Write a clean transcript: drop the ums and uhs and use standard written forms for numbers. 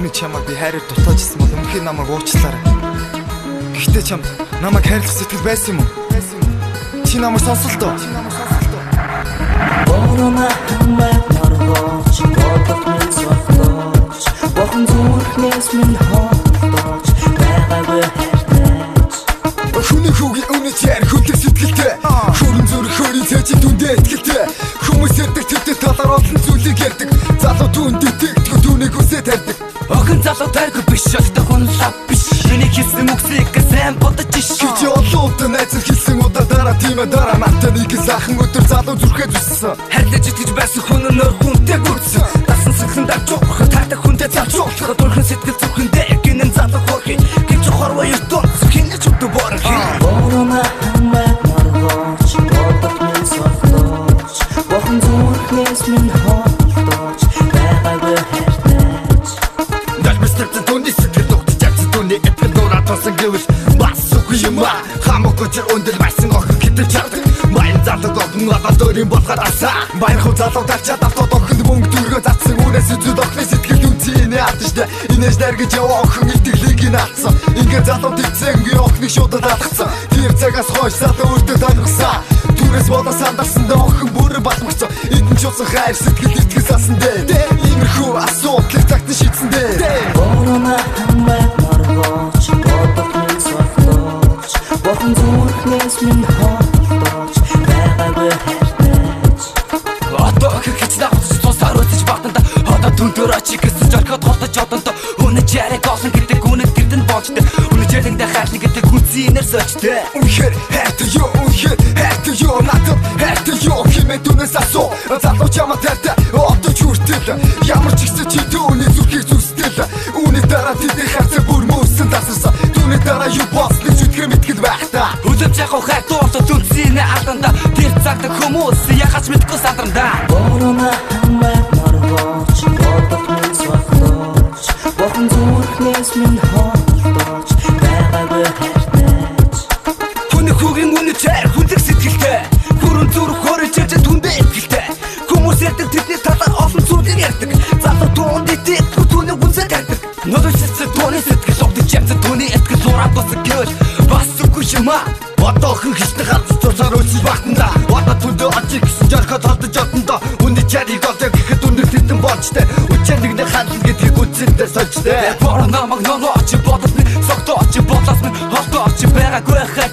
Өмнө чамайг би хайраар дутаажсэн бол өмнөхий намайг уучлаарай. Гэхдээ чамд намайг хайрлах сэтгэл байсан юм уу? Чи намайг сонсол доо. Борона хамайг маргооч бодох минь сохлооч Бохон зүрхнээс минь хоолтооч байгаагүй хайртаач Хүний хүүгийн өмнө чаар хүлэх сэтгэлтэй Хүрэн зүрх хөрийн цэжин түндээ итгэлтэй Хүмүүс ярьдаг тэвтэй талаар олон зүйлийг ярьдаг Залуу түүнд итгэдэг түүнийг үсээ тарьдаг Охин залуу тарьгүй биш олдог хүн лав биш Миний хэлсэн үгсийг сайн бодож иш Чи олон удаа найзар хэлсэн удаа дараа тийм дараа надад нэг сайхан өдөр залуу зүрхээ зүссэн Хайрлаж итгэж байсан хүн нөр хүнтэй гүрсэн Дасан сэлхэн давчуух таатай хүнтэй залжуулах Дөрхөн сэтгэл зүрхэндээ гинэн залуу хөрхи Гэж хорвоо ертон хинэж өдөө борхи Борона хамайг маргооч бодох минь сохлооч Бохон зүрхнээс минь хоолтооч байгаагүй хайртаач Дальмэстэртэн түүний сэтгэл өгч явц түүний этгэл дураа тосон гэвэл бас үгүй юм аа Хамаагүй ч өндөр байсан охин гэдэг чардаг Баян залуу охин надад дөөрийн болохоор асаа Баян хөө залуу тарчаад автод охинд мөнгө дөргөө затсан Үүнээс үзүүд охины сэтгэл үнцийн ядажтай Инээж дэргэж яваа охин итгэлийг наацсан Ингээд залуу тэгцэнгийн охиныг шуудад алгацсан Тэр цагаас хойш залуу өөртөө тангасан Түрээс бодо сандарсандаа охин бүрэн батмагцсан Эдэн ч усан хайр сэтгэл итгэл салсан дээ Иймэрхүү асуудлыг цагтан шийдсэн дээ Борона хамайг маргооч бодох минь сохлооч Бохон зүрхнээс минь хоолтооч байгаагүй хайртаач Одоо гэж навч тусаар үзэж багтанда Одоо түндөр очиг гэсэн зорхот холдож одондоо Үнэ чарэг олон гэдэг үнэт гэрдэн боочтой Үнэ чарэгдэ хайрна гэдэг хүнсийнээр сочтой Үнэхээр хайртай юу надад хайртай юу хэмээн түнээс асуу Залуу чамаа тартай одоо ч хүртэл Ямар ч ихсэ чи түүний зүрхийг зүстэл Үүний дараа тэдний хайрцаг бүр мөсөн тасарсан Түүний дараа юу болсныг зүтгэр мэтгэл байх та Хүлэмж явах хайр дуусах түнсийнэ алданда Тэр цагт хүмүүс яхаж мэдгүй сандранда Борона хамайг маргооч бодох минь сохлооч Бохон зүрхнээс минь хоолтооч байгаагүй хайртаач Хүний хүүгийн үнэ чар хүндэх сэтгэлтэй Хүрэн зүрх хөрөж явж түндээ итгэлтэй Хүмүүс ярьдаг тэдний талаар олон зүйлийг ярьдаг Залуу түүнд итгэдэг түүний үнсээ тарьдаг Нодосэцэ түүний сэтгэл огдож явц түүний итгэл ураад босог гэвэл бас үгүй юм аа Одоо охин хичнээн ганц цусаар үлсэж багтанда Одоо түндээ очиг гэсэн жаргад холдож одондоо Үнэ чарыг олё гэхэд үнэр тэтэн болжтэй Үчээр нэгнээ хандлан гэдгийг үцэнтэй сольжтэй Борона намайг нонооч бодол минь согтооч бодлоос минь холтооч байгаагүй хайр